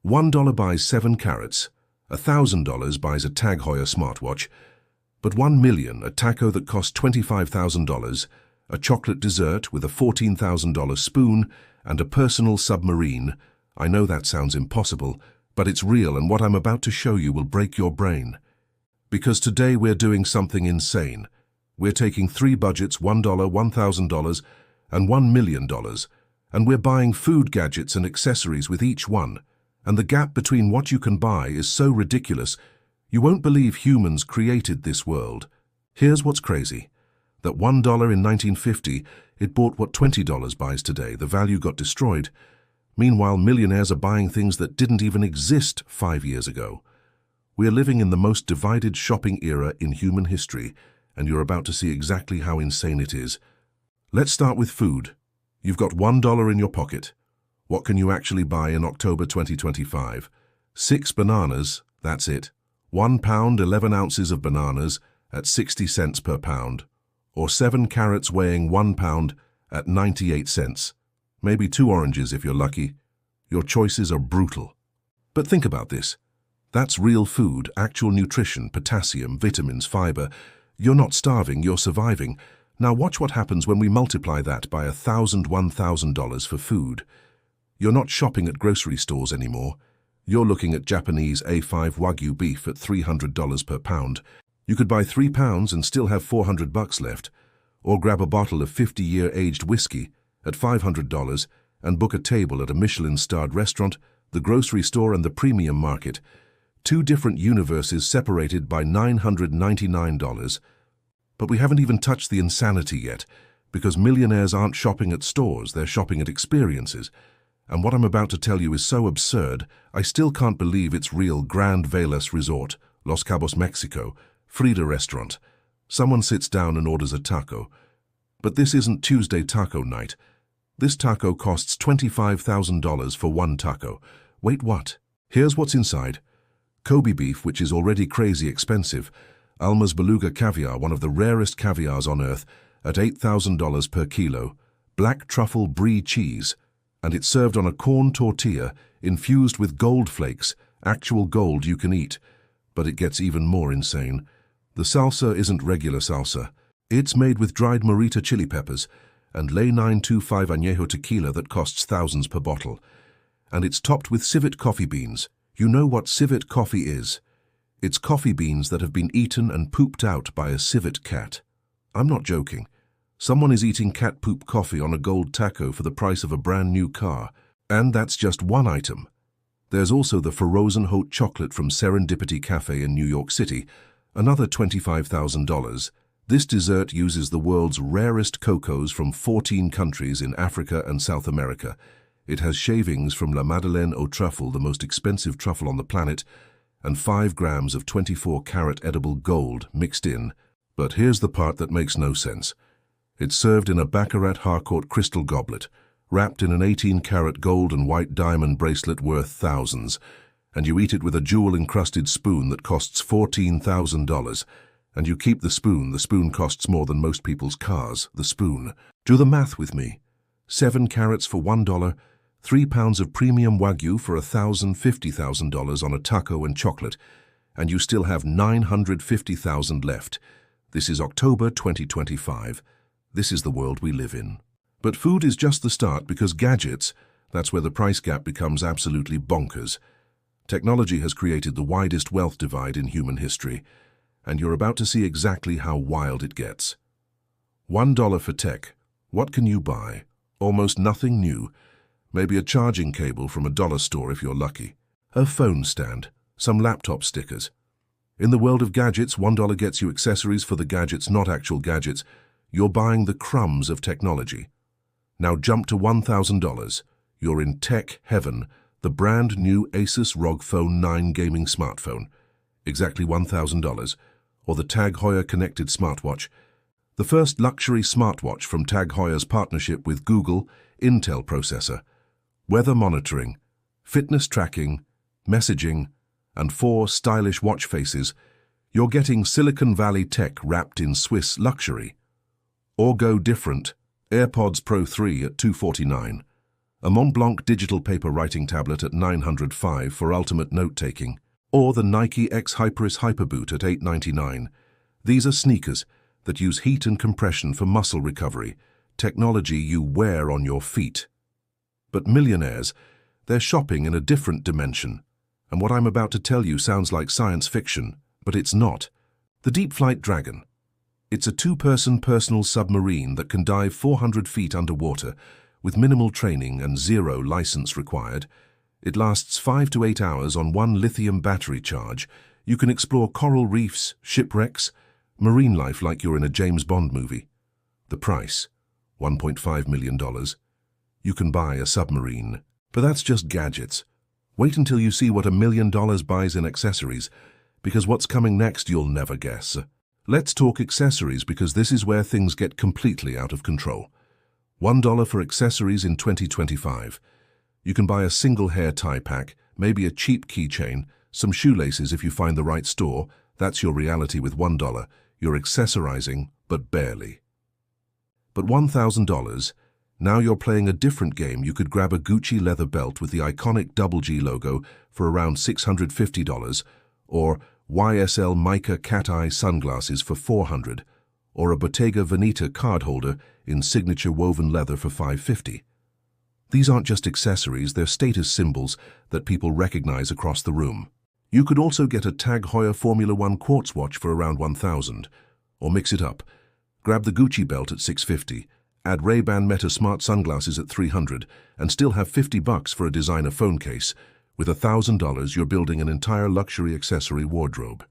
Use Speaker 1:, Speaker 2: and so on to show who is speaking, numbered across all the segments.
Speaker 1: $1 buys 7 carrots, $1,000 buys a Tag Heuer smartwatch, but $1 million, a taco that costs $25,000, a chocolate dessert with a $14,000 spoon, and a personal submarine. I know that sounds impossible, but it's real, and what I'm about to show you will break your brain. Because today we're doing something insane. We're taking 3 budgets, $1, $1,000, and $1 million, and we're buying food gadgets and accessories with each one. And the gap between what you can buy is so ridiculous, you won't believe humans created this world. Here's what's crazy. That $1 in 1950, it bought what $20 buys today. The value got destroyed. Meanwhile, millionaires are buying things that didn't even exist 5 years ago. We're living in the most divided shopping era in human history, and you're about to see exactly how insane it is. Let's start with food. You've got $1 in your pocket. What can you actually buy in October 2025? 6 bananas, that's it. 1 pound, 11 ounces of bananas at 60 cents per pound. Or 7 carrots weighing 1 pound at 98 cents. Maybe 2 oranges if you're lucky. Your choices are brutal. But think about this. That's real food, actual nutrition, potassium, vitamins, fiber. You're not starving, you're surviving. Now watch what happens when we multiply that by $1,000 for food. You're not shopping at grocery stores anymore. You're looking at Japanese A5 Wagyu beef at $300 per pound. You could buy 3 pounds and still have $400 left, or grab a bottle of 50-year aged whiskey at $500 and book a table at a Michelin-starred restaurant, the grocery store and the premium market. 2 different universes separated by $999. But we haven't even touched the insanity yet, because millionaires aren't shopping at stores, they're shopping at experiences. And what I'm about to tell you is so absurd, I still can't believe it's real. Grand Velas Resort, Los Cabos, Mexico, Frida restaurant. Someone sits down and orders a taco. But this isn't Tuesday taco night. This taco costs $25,000 for 1 taco. Wait, what? Here's what's inside. Kobe beef, which is already crazy expensive. Alma's beluga caviar, one of the rarest caviars on earth, at $8,000 per kilo. Black truffle brie cheese. And it's served on a corn tortilla infused with gold flakes, actual gold you can eat. But it gets even more insane. The salsa isn't regular salsa. It's made with dried morita chili peppers and Ley 925 Añejo tequila that costs thousands per bottle. And it's topped with civet coffee beans. You know what civet coffee is? It's coffee beans that have been eaten and pooped out by a civet cat. I'm not joking. Someone is eating cat poop coffee on a gold taco for the price of a brand new car. And that's just one item. There's also the frozen hot chocolate from Serendipity Cafe in New York City, another $25,000. This dessert uses the world's rarest cocos from 14 countries in Africa and South America. It has shavings from La Madeleine au truffle, the most expensive truffle on the planet, and 5 grams of 24-carat edible gold mixed in. But here's the part that makes no sense. It's served in a Baccarat Harcourt crystal goblet, wrapped in an 18-carat gold and white diamond bracelet worth thousands, and you eat it with a jewel-encrusted spoon that costs $14,000. And you keep the spoon costs more than most people's cars, the spoon. Do the math with me. 7 carrots for $1, 3 pounds of premium Wagyu for $1,050,000 on a taco and chocolate, and you still have $950,000 left. This is October 2025. This is the world we live in. But food is just the start, because gadgets, that's where the price gap becomes absolutely bonkers. Technology has created the widest wealth divide in human history, and you're about to see exactly how wild it gets. $1 for tech. What can you buy? Almost nothing new. Maybe a charging cable from a dollar store if you're lucky. A phone stand. Some laptop stickers. In the world of gadgets, $1 gets you accessories for the gadgets, not actual gadgets. You're buying the crumbs of technology. Now jump to $1,000. You're in tech heaven. The brand new Asus ROG Phone 9 gaming smartphone. Exactly $1,000. Or the Tag Heuer connected smartwatch. The first luxury smartwatch from Tag Heuer's partnership with Google, Intel processor. Weather monitoring, fitness tracking, messaging, and 4 stylish watch faces. You're getting Silicon Valley tech wrapped in Swiss luxury. Or go different. AirPods Pro 3 at $249. a Mont Blanc digital paper writing tablet at $905 for ultimate note-taking, or the Nike X Hyperis Hyperboot at $899. These are sneakers that use heat and compression for muscle recovery, technology you wear on your feet. But millionaires, they're shopping in a different dimension. And what I'm about to tell you sounds like science fiction, but it's not. The Deep Flight Dragon. It's a two-person personal submarine that can dive 400 feet underwater with minimal training and zero license required. It lasts 5 to 8 hours on one lithium battery charge. You can explore coral reefs, shipwrecks, marine life like you're in a James Bond movie. The price, $1.5 million. You can buy a submarine. But that's just gadgets. Wait until you see what $1 million buys in accessories, because what's coming next you'll never guess. Let's talk accessories, because this is where things get completely out of control. $1 for accessories in 2025. You can buy a single hair tie pack, maybe a cheap keychain, some shoelaces if you find the right store. That's your reality with $1. You're accessorizing, but barely. But $1,000, now you're playing a different game. You could grab a Gucci leather belt with the iconic double G logo for around $650, or YSL mica cat-eye sunglasses for $400, or a Bottega Veneta card holder in signature woven leather for $550. These aren't just accessories, they're status symbols that people recognize across the room. You could also get a Tag Heuer Formula One quartz watch for around $1,000, or mix it up. Grab the Gucci belt at $650, add Ray-Ban Meta smart sunglasses at $300, and still have $50 for a designer phone case. With $1,000, you're building an entire luxury accessory wardrobe.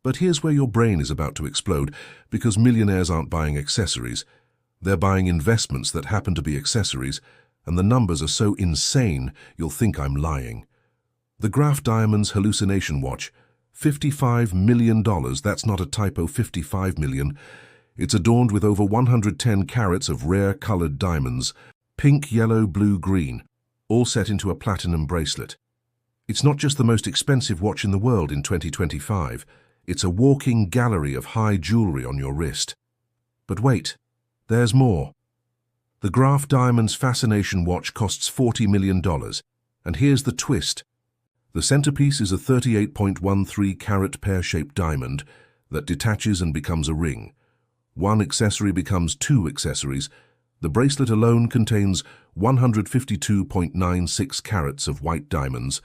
Speaker 1: But here's where your brain is about to explode, because millionaires aren't buying accessories. They're buying investments that happen to be accessories, and the numbers are so insane you'll think I'm lying. The Graff Hallucination watch, $55 million. That's not a typo, 55 million. It's adorned with over 110 carats of rare colored diamonds, pink, yellow, blue, green, all set into a platinum bracelet. It's not just the most expensive watch in the world in 2025. It's a walking gallery of high jewelry on your wrist. But wait, there's more. The Graff Fascination watch costs $40 million. And here's the twist. The centerpiece is a 38.13 carat pear-shaped diamond that detaches and becomes a ring. One accessory becomes two accessories. The bracelet alone contains 152.96 carats of white diamonds.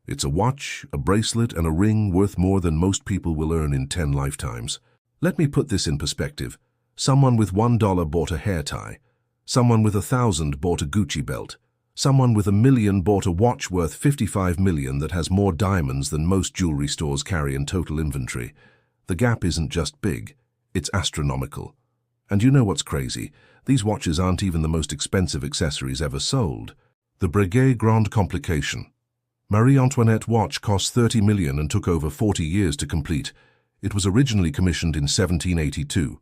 Speaker 1: It's a watch, a bracelet, and a ring worth more than most people will earn in 10 lifetimes. Let me put this in perspective. Someone with $1 bought a hair tie. Someone with $1,000 bought a Gucci belt. Someone with $1 million bought a watch worth $55 million that has more diamonds than most jewelry stores carry in total inventory. The gap isn't just big, it's astronomical. And you know what's crazy? These watches aren't even the most expensive accessories ever sold. The Breguet Grande Complication. Marie Antoinette watch cost $30 million and took over 40 years to complete. It was originally commissioned in 1782.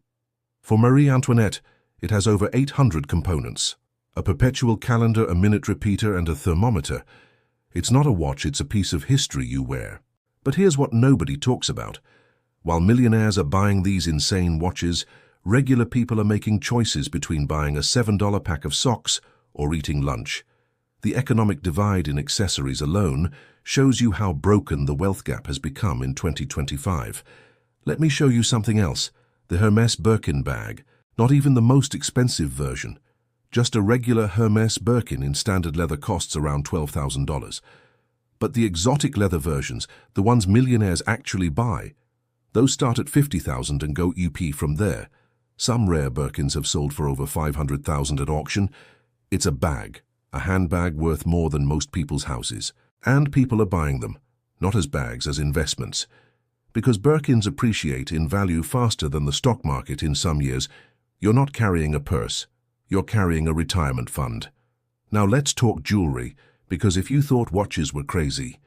Speaker 1: For Marie Antoinette, it has over 800 components. A perpetual calendar, a minute repeater, and a thermometer. It's not a watch, it's a piece of history you wear. But here's what nobody talks about. While millionaires are buying these insane watches, regular people are making choices between buying a $7 pack of socks or eating lunch. The economic divide in accessories alone shows you how broken the wealth gap has become in 2025. Let me show you something else. The Hermès Birkin bag. Not even the most expensive version. Just a regular Hermès Birkin in standard leather costs around $12,000. But the exotic leather versions, the ones millionaires actually buy, those start at $50,000 and go up from there. Some rare Birkins have sold for over $500,000 at auction. It's a bag, a handbag worth more than most people's houses. And people are buying them, not as bags, as investments. Because Birkins appreciate in value faster than the stock market in some years. You're not carrying a purse. You're carrying a retirement fund. Now let's talk jewelry, because if you thought watches were crazy,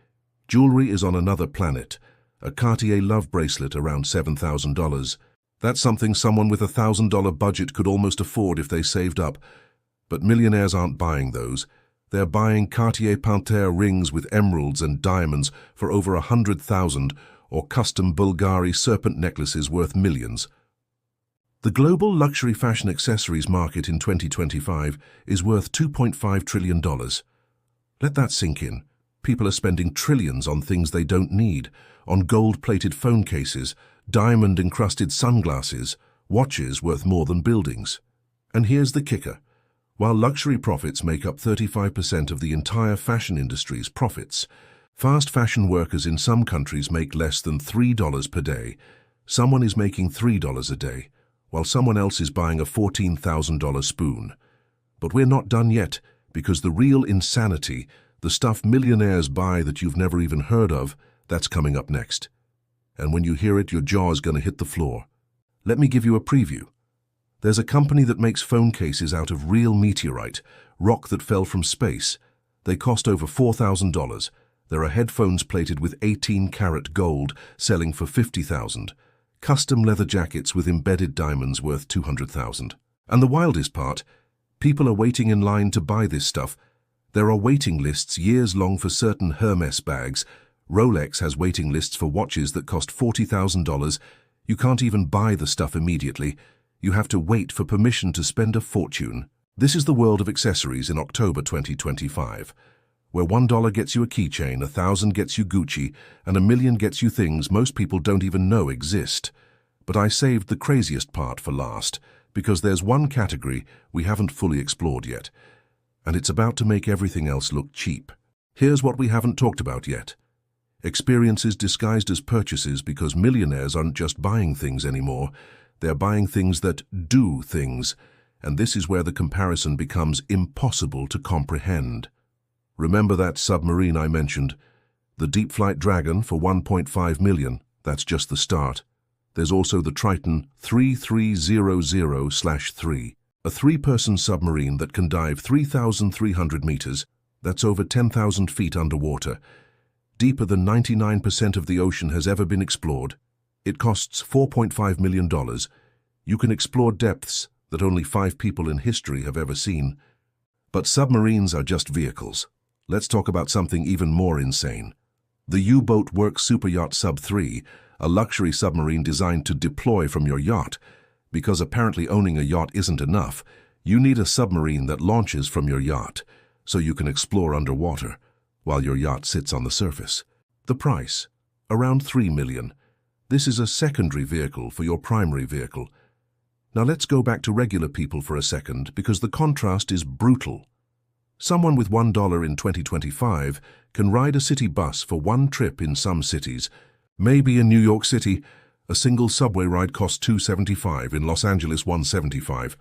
Speaker 1: jewelry is on another planet. A Cartier love bracelet around $7,000. That's something someone with $1,000 budget could almost afford if they saved up. But millionaires aren't buying those. They're buying Cartier Panthère rings with emeralds and diamonds for over $100,000, or custom Bulgari serpent necklaces worth millions. The global luxury fashion accessories market in 2025 is worth $2.5 trillion. Let that sink in. People are spending trillions on things they don't need, on gold-plated phone cases, diamond-encrusted sunglasses, watches worth more than buildings. And here's the kicker. While luxury profits make up 35% of the entire fashion industry's profits, fast fashion workers in some countries make less than $3 per day. Someone is making $3 a day, while someone else is buying a $14,000 spoon. But we're not done yet, because the real insanity, the stuff millionaires buy that you've never even heard of, that's coming up next. And when you hear it, your jaw's gonna hit the floor. Let me give you a preview. There's a company that makes phone cases out of real meteorite, rock that fell from space. They cost over $4,000. There are headphones plated with 18-karat gold, selling for $50,000. Custom leather jackets with embedded diamonds worth $200,000. And the wildest part, people are waiting in line to buy this stuff. There are waiting lists years long for certain Hermes bags. Rolex has waiting lists for watches that cost $40,000. You can't even buy the stuff immediately. You have to wait for permission to spend a fortune. This is the world of accessories in October 2025, where $1 gets you a keychain, $1,000 gets you Gucci, and $1 million gets you things most people don't even know exist. But I saved the craziest part for last, because there's one category we haven't fully explored yet, and it's about to make everything else look cheap. Here's what we haven't talked about yet. Experiences disguised as purchases, because millionaires aren't just buying things anymore. They're buying things that do things, and this is where the comparison becomes impossible to comprehend. Remember that submarine I mentioned? The Deep Flight Dragon for $1.5 million, that's just the start. There's also the Triton 3300/3, a three-person submarine that can dive 3,300 meters, that's over 10,000 feet underwater, deeper than 99% of the ocean has ever been explored. It costs $4.5 million. You can explore depths that only 5 people in history have ever seen. But submarines are just vehicles. Let's talk about something even more insane. The U-Boat Works Superyacht Sub-3, a luxury submarine designed to deploy from your yacht. Because apparently owning a yacht isn't enough, you need a submarine that launches from your yacht, so you can explore underwater, while your yacht sits on the surface. The price? Around $3 million. This is a secondary vehicle for your primary vehicle. Now let's go back to regular people for a second, because the contrast is brutal. Someone with $1 in 2025 can ride a city bus for one trip in some cities. Maybe in New York City, a single subway ride costs $2.75, in Los Angeles $1.75.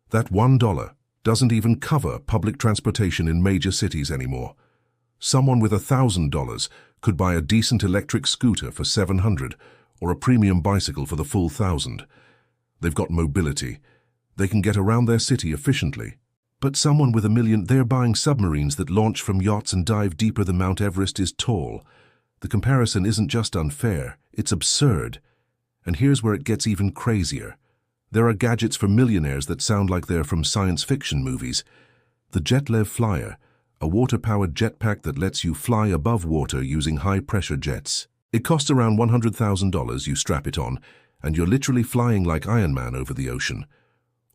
Speaker 1: That $1 doesn't even cover public transportation in major cities anymore. Someone with $1,000 could buy a decent electric scooter for $700, or a premium bicycle for the full $1,000. They've got mobility. They can get around their city efficiently. But someone with $1 million, they're buying submarines that launch from yachts and dive deeper than Mount Everest is tall. The comparison isn't just unfair, it's absurd. And here's where it gets even crazier. There are gadgets for millionaires that sound like they're from science fiction movies. The JetLev Flyer, a water-powered jetpack that lets you fly above water using high-pressure jets. It costs around $100,000. You strap it on, and you're literally flying like Iron Man over the ocean.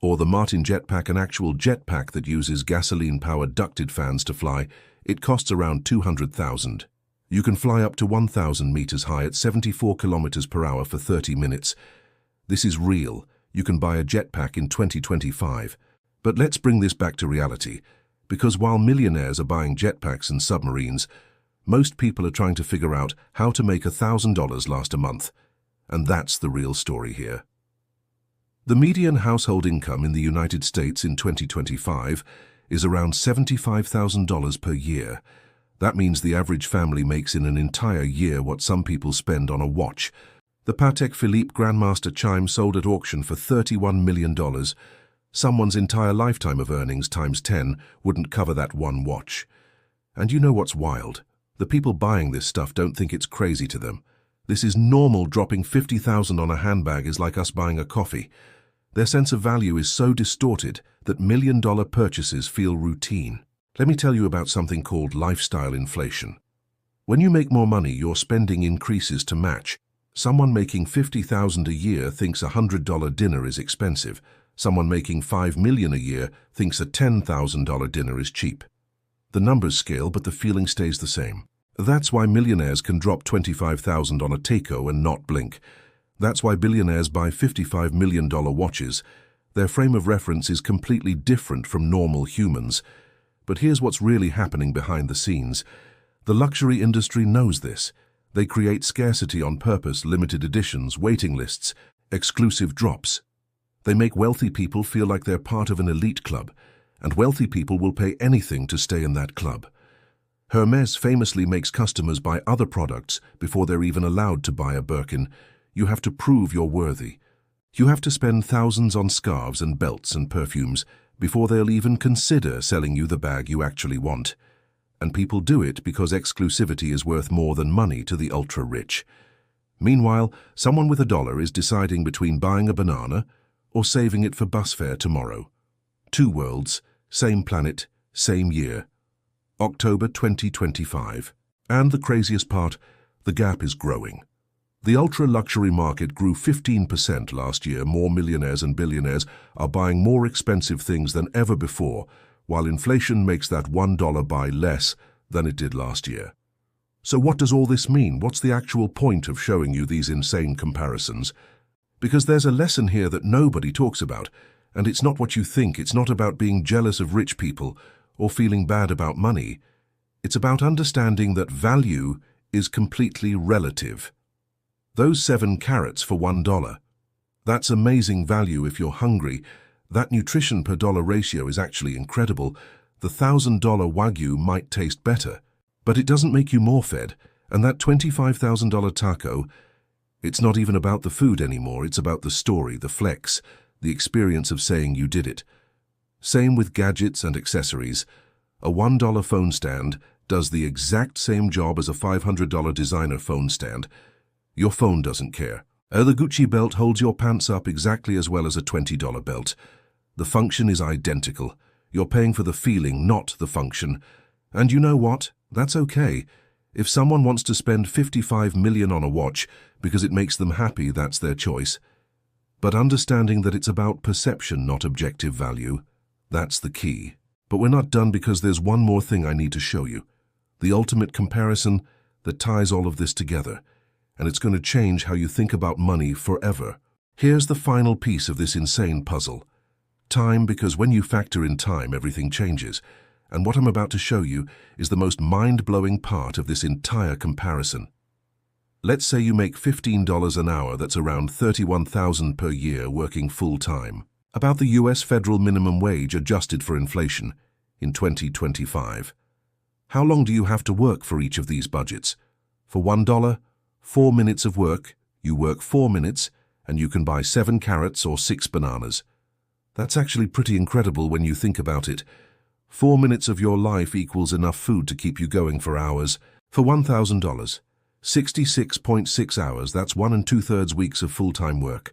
Speaker 1: Or the Martin jetpack, an actual jetpack that uses gasoline-powered ducted fans to fly. It costs around $200,000. You can fly up to 1,000 meters high at 74 kilometers per hour for 30 minutes. This is real. You can buy a jetpack in 2025. But let's bring this back to reality. Because while millionaires are buying jetpacks and submarines, most people are trying to figure out how to make $1,000 last a month. And that's the real story here. The median household income in the United States in 2025 is around $75,000 per year. That means the average family makes in an entire year what some people spend on a watch. The Patek Philippe Grandmaster chime sold at auction for $31 million. Someone's entire lifetime of earnings times 10 wouldn't cover that one watch. And you know what's wild? The people buying this stuff don't think it's crazy to them. This is normal. Dropping $50,000 on a handbag is like us buying a coffee. Their sense of value is so distorted that million-dollar purchases feel routine. Let me tell you about something called lifestyle inflation. When you make more money, your spending increases to match. Someone making $50,000 a year thinks a $100 dinner is expensive. Someone making $5 million a year thinks a $10,000 dinner is cheap. The numbers scale, but the feeling stays the same. That's why millionaires can drop $25,000 on a taco and not blink. That's why billionaires buy $55 million watches. Their frame of reference is completely different from normal humans. But here's what's really happening behind the scenes. The luxury industry knows this. They create scarcity on purpose, limited editions, waiting lists, exclusive drops. They make wealthy people feel like they're part of an elite club, and wealthy people will pay anything to stay in that club. Hermès famously makes customers buy other products before they're even allowed to buy a Birkin. You have to prove you're worthy. You have to spend thousands on scarves and belts and perfumes before they'll even consider selling you the bag you actually want. And people do it because exclusivity is worth more than money to the ultra-rich. Meanwhile, someone with $1 is deciding between buying a banana or saving it for bus fare tomorrow. Two worlds, same planet, same year. October 2025. And the craziest part, the gap is growing. The ultra-luxury market grew 15% last year. More millionaires and billionaires are buying more expensive things than ever before, while inflation makes that $1 buy less than it did last year. So what does all this mean? What's the actual point of showing you these insane comparisons? Because there's a lesson here that nobody talks about, and it's not what you think. It's not about being jealous of rich people or feeling bad about money. It's about understanding that value is completely relative. Those 7 carrots for $1. That's amazing value if you're hungry. That nutrition per dollar ratio is actually incredible. The $1,000 Wagyu might taste better, but it doesn't make you more fed. And that $25,000 taco, it's not even about the food anymore. It's about the story, the flex, the experience of saying you did it. Same with gadgets and accessories. A $1 phone stand does the exact same job as a $500 designer phone stand. Your phone doesn't care. The Gucci belt holds your pants up exactly as well as a $20 belt. The function is identical. You're paying for the feeling, not the function. And you know what? That's okay. If someone wants to spend $55 million on a watch because it makes them happy, that's their choice. But understanding that it's about perception, not objective value, that's the key. But we're not done, because there's one more thing I need to show you. The ultimate comparison that ties all of this together. And it's going to change how you think about money forever. Here's the final piece of this insane puzzle. Time, because when you factor in time, everything changes. And what I'm about to show you is the most mind-blowing part of this entire comparison. Let's say you make $15 an hour, that's around $31,000 per year working full-time. About the US federal minimum wage adjusted for inflation in 2025. How long do you have to work for each of these budgets? For $1, 4 minutes of work, you work 4 minutes, and you can buy 7 carrots or 6 bananas. That's actually pretty incredible when you think about it. 4 minutes of your life equals enough food to keep you going for hours. For $1,000, 66.6 hours, that's 1 2/3 weeks of full-time work.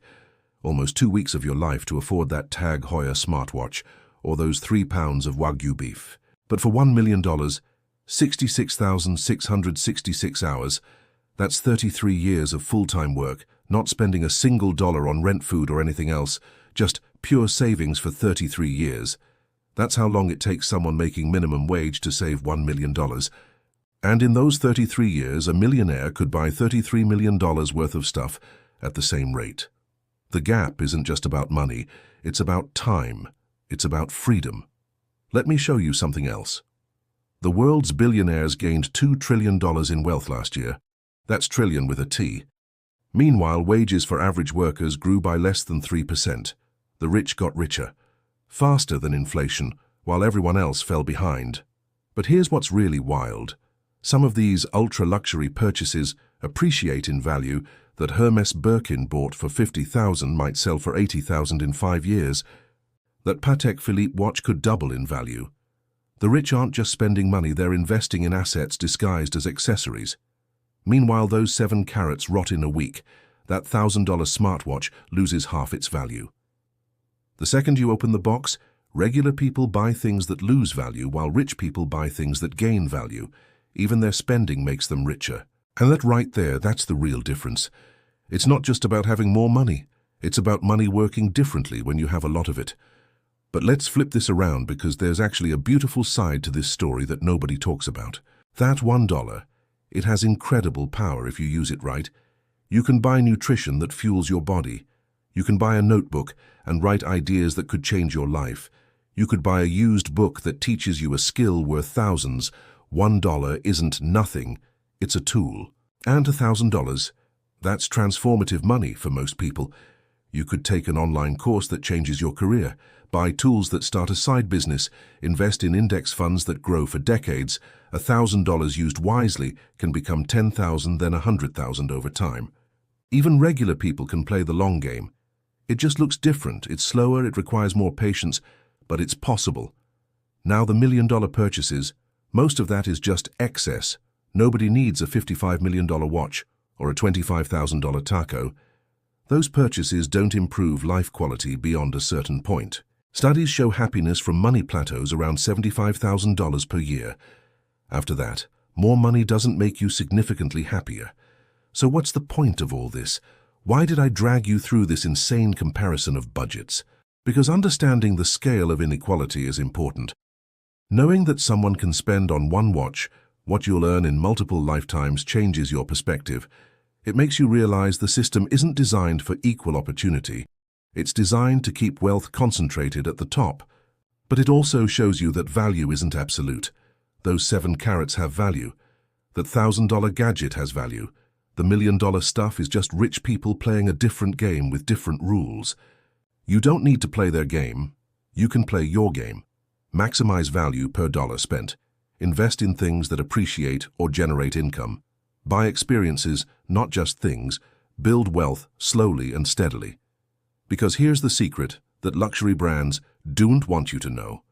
Speaker 1: Almost 2 weeks of your life to afford that Tag Heuer smartwatch or those 3 pounds of Wagyu beef. But for $1 million, 66,666 hours, that's 33 years of full-time work, not spending a single dollar on rent, food, or anything else, just pure savings for 33 years. That's how long it takes someone making minimum wage to save $1 million. And in those 33 years, a millionaire could buy $33 million worth of stuff at the same rate. The gap isn't just about money, it's about time, it's about freedom. Let me show you something else. The world's billionaires gained $2 trillion in wealth last year. That's trillion with a T. Meanwhile, wages for average workers grew by less than 3%. The rich got richer, faster than inflation, while everyone else fell behind. But here's what's really wild. Some of these ultra-luxury purchases appreciate in value. That Hermès Birkin bought for $50,000 might sell for $80,000 in 5 years. That Patek Philippe watch could double in value. The rich aren't just spending money, they're investing in assets disguised as accessories. Meanwhile, those 7 carrots rot in a week. That $1,000 smartwatch loses half its value. The second you open the box, regular people buy things that lose value, while rich people buy things that gain value. Even their spending makes them richer. And that right there, that's the real difference. It's not just about having more money. It's about money working differently when you have a lot of it. But let's flip this around, because there's actually a beautiful side to this story that nobody talks about. That $1, it has incredible power if you use it right. You can buy nutrition that fuels your body. You can buy a notebook and write ideas that could change your life. You could buy a used book that teaches you a skill worth thousands. $1 isn't nothing, it's a tool. And $1,000, that's transformative money for most people. You could take an online course that changes your career, buy tools that start a side business, invest in index funds that grow for decades. $1,000 used wisely can become $10,000, then $100,000 over time. Even regular people can play the long game. It just looks different, it's slower, it requires more patience, but it's possible. Now the $1 million purchases, most of that is just excess. Nobody needs a $55 million watch or a $25,000 taco. Those purchases don't improve life quality beyond a certain point. Studies show happiness from money plateaus around $75,000 per year. After that, more money doesn't make you significantly happier. So what's the point of all this? Why did I drag you through this insane comparison of budgets? Because understanding the scale of inequality is important. Knowing that someone can spend on one watch what you'll earn in multiple lifetimes changes your perspective. It makes you realize the system isn't designed for equal opportunity. It's designed to keep wealth concentrated at the top. But it also shows you that value isn't absolute. Those 7 carats have value. That $1,000 gadget has value. The $1 million stuff is just rich people playing a different game with different rules. You don't need to play their game. You can play your game. Maximize value per dollar spent. Invest in things that appreciate or generate income. Buy experiences, not just things. Build wealth slowly and steadily. Because here's the secret that luxury brands don't want you to know.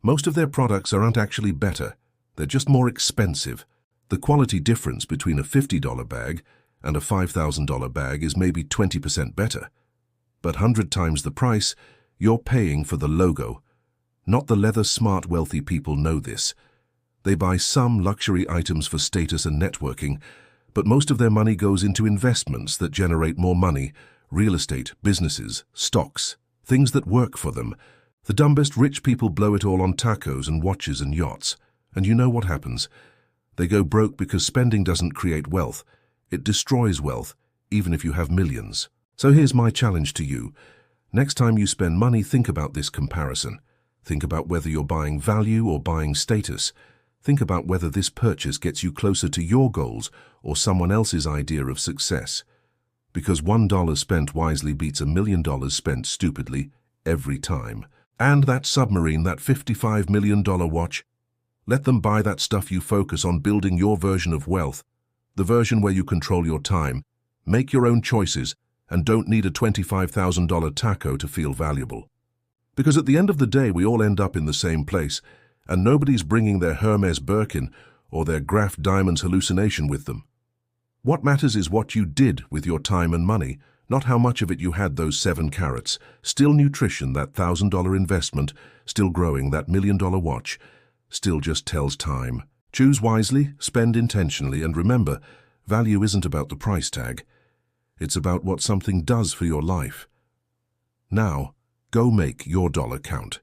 Speaker 1: Most of their products aren't actually better. They're just more expensive. The quality difference between a $50 bag and a $5,000 bag is maybe 20% better. But 100 times the price, you're paying for the logo. Not the leather. Smart, wealthy people know this. They buy some luxury items for status and networking, but most of their money goes into investments that generate more money, real estate, businesses, stocks, things that work for them. The dumbest rich people blow it all on tacos and watches and yachts. And you know what happens? They go broke because spending doesn't create wealth. It destroys wealth, even if you have millions. So here's my challenge to you. Next time you spend money, think about this comparison. Think about whether you're buying value or buying status. Think about whether this purchase gets you closer to your goals or someone else's idea of success. Because $1 spent wisely beats $1 million spent stupidly every time. And that submarine, that $55 million watch, let them buy that stuff. You focus on building your version of wealth, the version where you control your time, make your own choices, and don't need a $25,000 taco to feel valuable. Because at the end of the day, we all end up in the same place, and nobody's bringing their Hermes Birkin or their Graff Hallucination with them. What matters is what you did with your time and money, not how much of it you had. Those 7 carats, still nutrition, that $1,000 investment, still growing, that $1 million watch, still just tells time. Choose wisely, spend intentionally, and remember, value isn't about the price tag. It's about what something does for your life. Now, go make your dollar count.